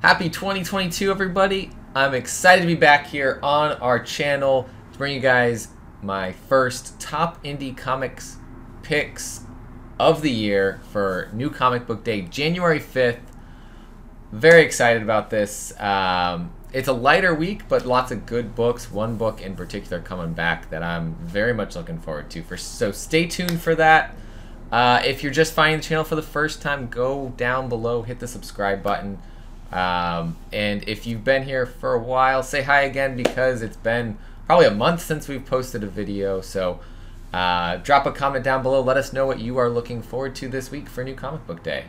Happy 2022, everybody. I'm excited to be back here on our channel to bring you guys my first top indie comics picks of the year for New Comic Book Day, January 5th. Very excited about this. It's a lighter week, but lots of good books. One book in particular coming back that I'm very much looking forward to. So stay tuned for that. If you're just finding the channel for the first time, go down below, hit the subscribe button. And if you've been here for a while, say hi again, because it's been probably a month since we've posted a video. So drop a comment down below. Let us know what you are looking forward to this week for New Comic Book Day.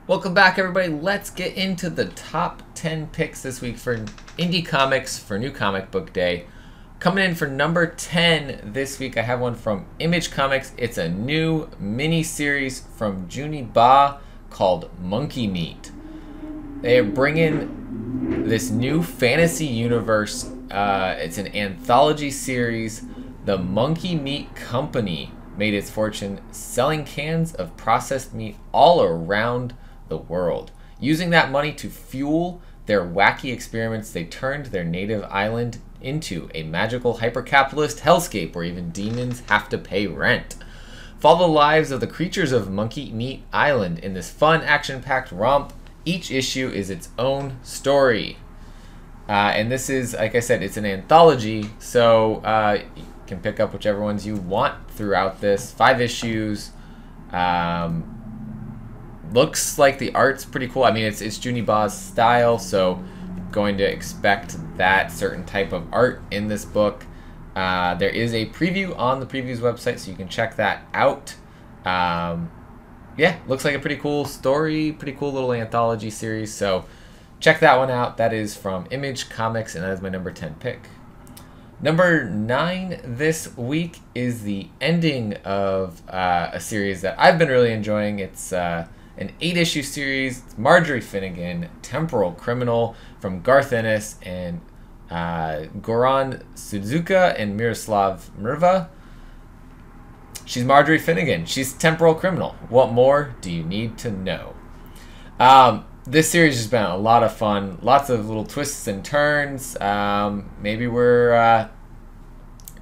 Welcome back, everybody. Let's get into the top 10 picks this week for indie comics for New Comic Book Day. Coming in for number 10 this week, I have one from Image Comics. It's a new mini-series from Juni Ba called Monkey Meat. They are bringing this new fantasy universe. It's an anthology series. The Monkey Meat Company made its fortune selling cans of processed meat all around the world. Using that money to fuel their wacky experiments, they turned their native island into a magical hyper-capitalist hellscape where even demons have to pay rent. Follow the lives of the creatures of Monkey Meat Island in this fun, action-packed romp. Each issue is its own story. And this is, like I said, it's an anthology, so you can pick up whichever ones you want throughout this. 5 issues. Looks like the art's pretty cool. I mean, it's Juni Ba's style, so going to expect that certain type of art in this book. There is a preview on the previews website, so you can check that out. Yeah, looks like a pretty cool story, pretty cool little anthology series, so check that one out. That is from Image Comics, and that is my number 10 pick. Number 9 this week is the ending of a series that I've been really enjoying. It's an 8-issue series. It's Marjorie Finnegan, Temporal Criminal, from Garth Ennis and Goran Sudzuka and Miroslav Mrva. She's Marjorie Finnegan. She's Temporal Criminal. What more do you need to know? This series has been a lot of fun. Lots of little twists and turns. Maybe we're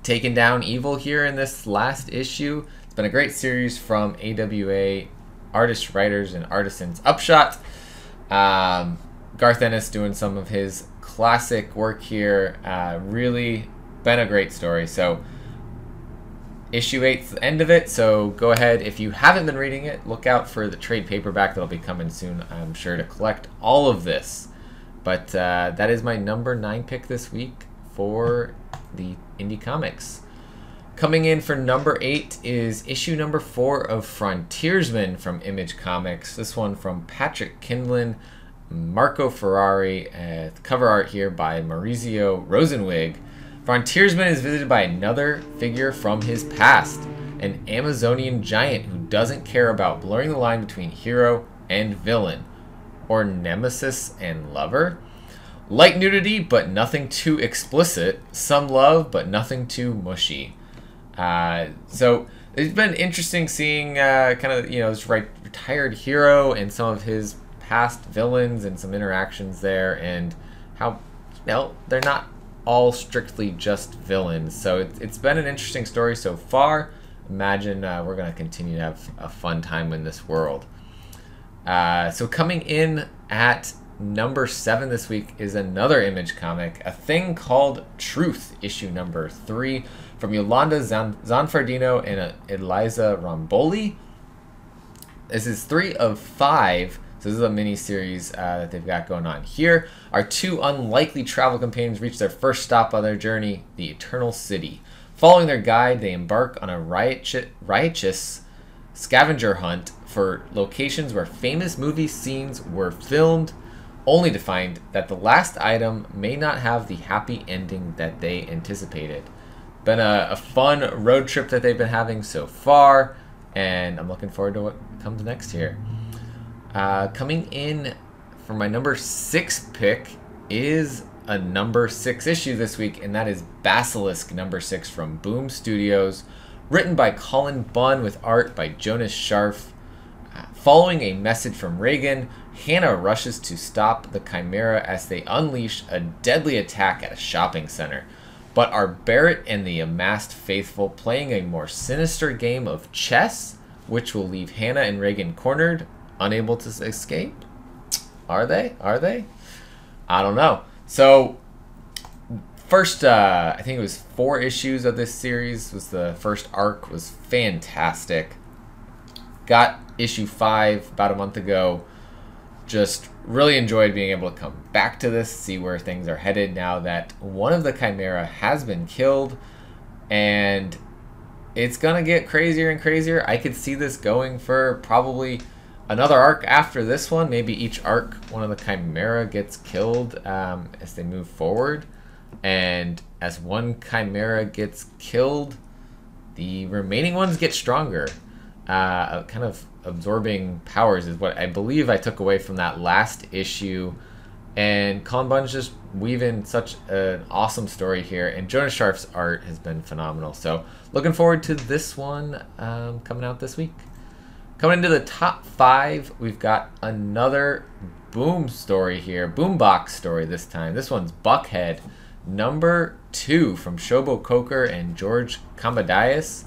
taking down evil here in this last issue. It's been a great series from AWA artists, writers, and artisans. Upshot. Garth Ennis doing some of his classic work here. Really been a great story. So issue 8's the end of it, so go ahead. If you haven't been reading it, look out for the trade paperback that'll be coming soon, I'm sure, to collect all of this. But that is my number 9 pick this week for the indie comics. Coming in for number 8 is issue number 4 of Frontiersman from Image Comics. This one from Patrick Kindlon, Marco Ferrari, cover art here by Maurizio Rosenwig. Frontiersman is visited by another figure from his past, an Amazonian giant who doesn't care about blurring the line between hero and villain, or nemesis and lover. Light nudity, but nothing too explicit. Some love, but nothing too mushy. So it's been interesting seeing kind of, you know, this retired hero and some of his past villains and some interactions there, and how, you know, they're not all strictly just villains. So it's been an interesting story so far. Imagine we're going to continue to have a fun time in this world. So coming in at number 7 this week is another Image comic, A Thing Called Truth, issue number 3, from Yolanda Zanfardino and Eliza Romboli. This is 3 of 5. So this is a mini-series that they've got going on here. Our 2 unlikely travel companions reach their first stop on their journey, the Eternal City. Following their guide, they embark on a riotous scavenger hunt for locations where famous movie scenes were filmed, only to find that the last item may not have the happy ending that they anticipated. Been a fun road trip that they've been having so far, and I'm looking forward to what comes next here. Coming in for my number 6 pick is a number 6 issue this week, and that is Basilisk number 6 from Boom Studios, written by Colin Bunn with art by Jonas Scharf. Following a message from Reagan, Hannah rushes to stop the Chimera as they unleash a deadly attack at a shopping center. But are Barrett and the amassed faithful playing a more sinister game of chess, which will leave Hannah and Reagan cornered, unable to escape? Are they? Are they? I don't know. So, first, I think it was 4 issues of this series. Was the first arc. Was fantastic. Got issue 5 about a month ago. Just really enjoyed being able to come back to this, see where things are headed now that one of the Chimera has been killed, and it's gonna get crazier and crazier. I could see this going for probably another arc after this one. Maybe each arc, one of the Chimera gets killed as they move forward. And as one Chimera gets killed, the remaining ones get stronger. Kind of absorbing powers is what I believe I took away from that last issue. And Colin Bunn's just weaving such an awesome story here. And Jonas Scharf's art has been phenomenal. So looking forward to this one coming out this week. Coming into the top 5, we've got another Boom story here. Boombox story this time. This one's Buckhead, number 2 from Shobo Coker and George Kambadias.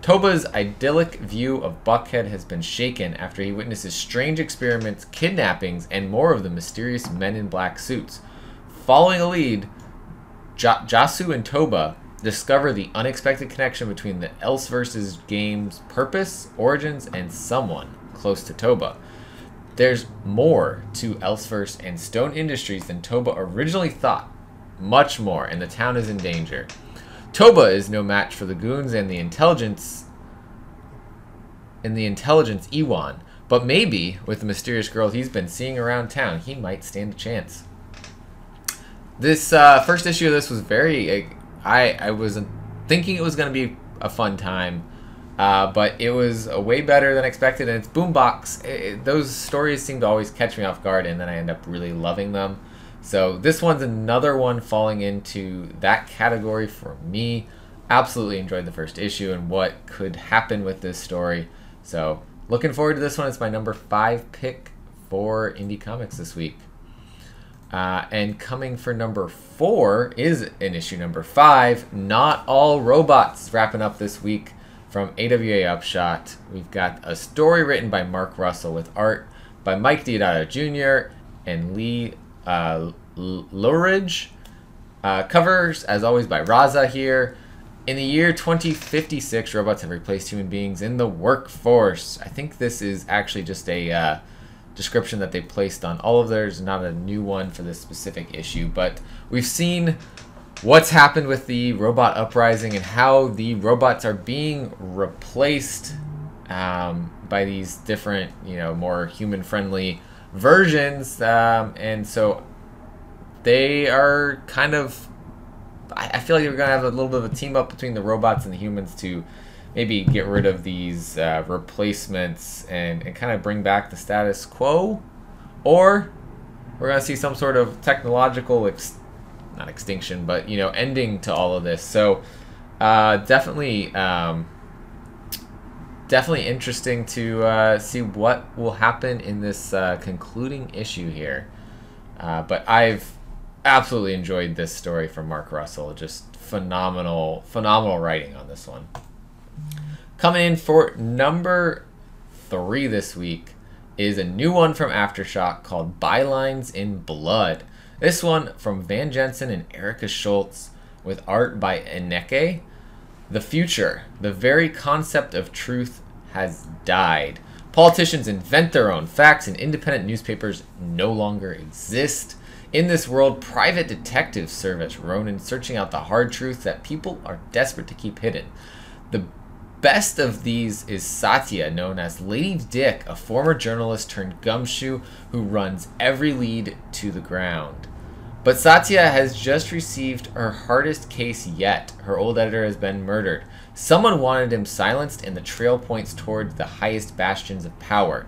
Toba's idyllic view of Buckhead has been shaken after he witnesses strange experiments, kidnappings, and more of the mysterious men in black suits. Following a lead, Jasu and Toba discover the unexpected connection between the Elseverse's game's purpose, origins, and someone close to Toba. There's more to Elseverse and Stone Industries than Toba originally thought. Much more, and the town is in danger. Toba is no match for the goons and the intelligence Ewan, but maybe with the mysterious girl he's been seeing around town, he might stand a chance. This first issue of this was very... I was thinking it was going to be a fun time, but it was way better than expected, and it's Boombox. Those stories seem to always catch me off guard, and then I end up really loving them. So this one's another one falling into that category for me. Absolutely enjoyed the first issue and what could happen with this story. So looking forward to this one. It's my number 5 pick for Indie Comics this week. And coming for number 4 is in issue number 5, Not All Robots, wrapping up this week from AWA Upshot. We've got a story written by Mark Russell with art by Mike Deodato Jr. and Lee Luridge. Covers, as always, by Raza here. In the year 2056, robots have replaced human beings in the workforce. I think this is actually just a... description that they placed on all of theirs, not a new one for this specific issue, but we've seen what's happened with the robot uprising and how the robots are being replaced by these different, more human-friendly versions, and so they are kind of... I feel like we're going to have a little bit of a team up between the robots and the humans to maybe get rid of these replacements and kind of bring back the status quo, or we're going to see some sort of technological, not extinction, but, ending to all of this. So definitely interesting to see what will happen in this concluding issue here. But I've absolutely enjoyed this story from Mark Russell. Just phenomenal writing on this one. Coming in for number 3 this week is a new one from Aftershock called Bylines in Blood. This one from Van Jensen and Erica Schultz with art by Eneke. The future, the very concept of truth has died. Politicians invent their own facts and independent newspapers no longer exist. In this world, private detectives serve as Ronin, searching out the hard truth that people are desperate to keep hidden. The best of these is Satya, known as Lady Dick, a former journalist turned gumshoe who runs every lead to the ground. But Satya has just received her hardest case yet. Her old editor has been murdered. Someone wanted him silenced, and the trail points towards the highest bastions of power.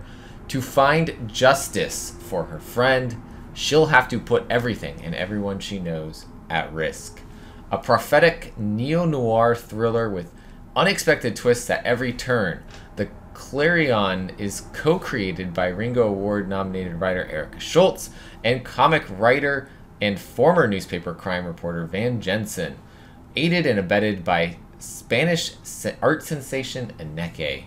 To find justice for her friend, she'll have to put everything and everyone she knows at risk. A prophetic neo-noir thriller with unexpected twists at every turn. The Clarion is co-created by Ringo Award-nominated writer Erica Schultz and comic writer and former newspaper crime reporter Van Jensen, aided and abetted by Spanish art sensation Eneke.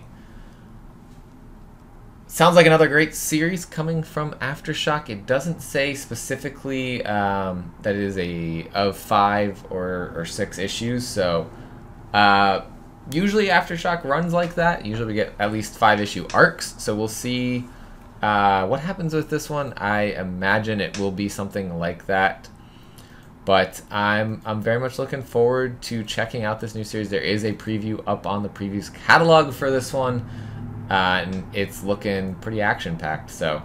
Sounds like another great series coming from Aftershock. It doesn't say specifically that it is of 5 or 6 issues, so usually Aftershock runs like that. Usually we get at least 5-issue arcs, so we'll see what happens with this one. I imagine it will be something like that, but I'm very much looking forward to checking out this new series. There is a preview up on the previews catalog for this one, and it's looking pretty action-packed. So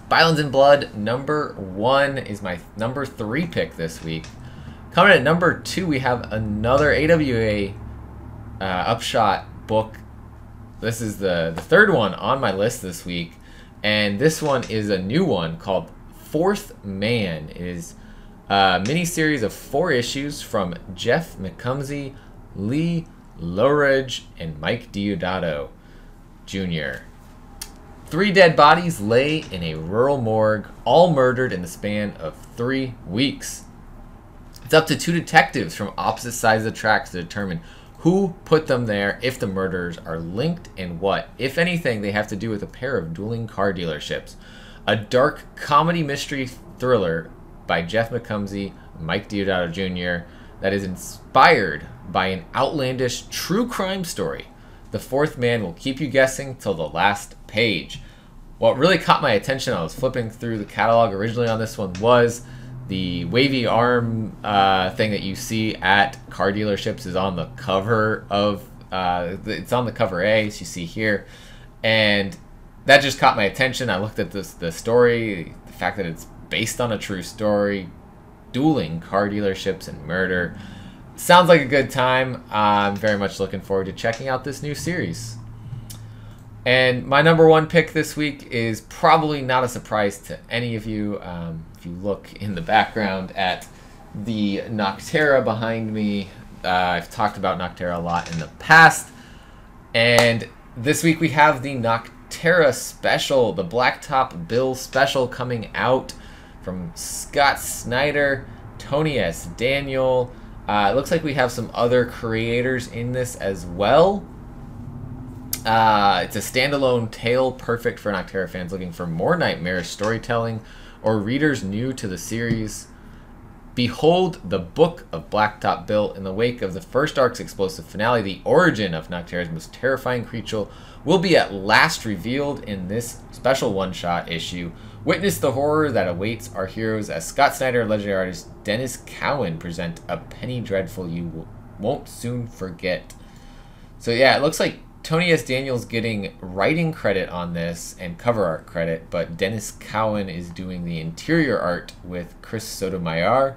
Bylines in Blood number 1 is my number 3 pick this week. Coming at number 2, we have another AWA Upshot book. This is the third one on my list this week, and this one is a new one called Fourth Man. It is a mini-series of 4 issues from Jeff McComsey, Lee Loughridge, and Mike Diodato Jr. 3 dead bodies lay in a rural morgue, all murdered in the span of 3 weeks. It's up to 2 detectives from opposite sides of the tracks to determine who put them there, if the murders are linked, and what, if anything, they have to do with a pair of dueling car dealerships. A dark comedy mystery thriller by Jeff McComsey, Mike Diodato Jr. that is inspired by an outlandish true crime story. The Fourth Man will keep you guessing till the last page. What really caught my attention, I was flipping through the catalog originally on this one, was the wavy arm thing that you see at car dealerships is on the cover of, it's on the cover A, as you see here. And that just caught my attention. I looked at the story, the fact that it's based on a true story, dueling car dealerships and murder. Sounds like a good time. I'm very much looking forward to checking out this new series. And my number 1 pick this week is probably not a surprise to any of you. If you look in the background at the Nocterra behind me, I've talked about Nocterra a lot in the past. And this week we have the Nocterra special, the Blacktop Bill special, coming out from Scott Snyder, Tony S. Daniel. It looks like we have some other creators in this as well. It's a standalone tale, perfect for Nocterra fans looking for more nightmarish storytelling or readers new to the series. Behold the Book of Blacktop Bill. In the wake of the first arc's explosive finale, the origin of Nocterra's most terrifying creature will be at last revealed in this special one-shot issue. Witness the horror that awaits our heroes as Scott Snyder and legendary artist Dennis Cowan present a penny dreadful you won't soon forget. So yeah, it looks like Tony S. Daniel's getting writing credit on this and cover art credit, but Dennis Cowan is doing the interior art with Chris Sotomayor.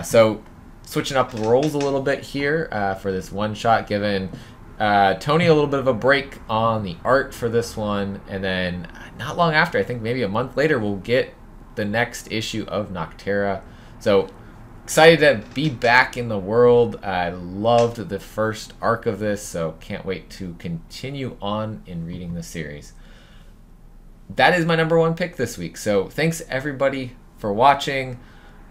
So switching up the roles a little bit here for this one shot, giving Tony a little bit of a break on the art for this one, and then not long after, I think maybe a month later, we'll get the next issue of Nocterra. So excited to be back in the world. I loved the first arc of this, so can't wait to continue on in reading the series. That is my number 1 pick this week. So thanks everybody for watching.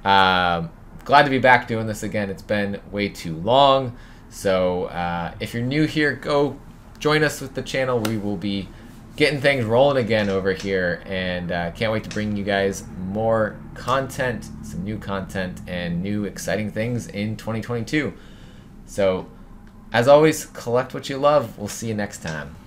Glad to be back doing this again. It's been way too long. So if you're new here, go join us with the channel. We will be getting things rolling again over here, and can't wait to bring you guys more content, some new content, and new exciting things in 2022. So, as always, collect what you love. We'll see you next time.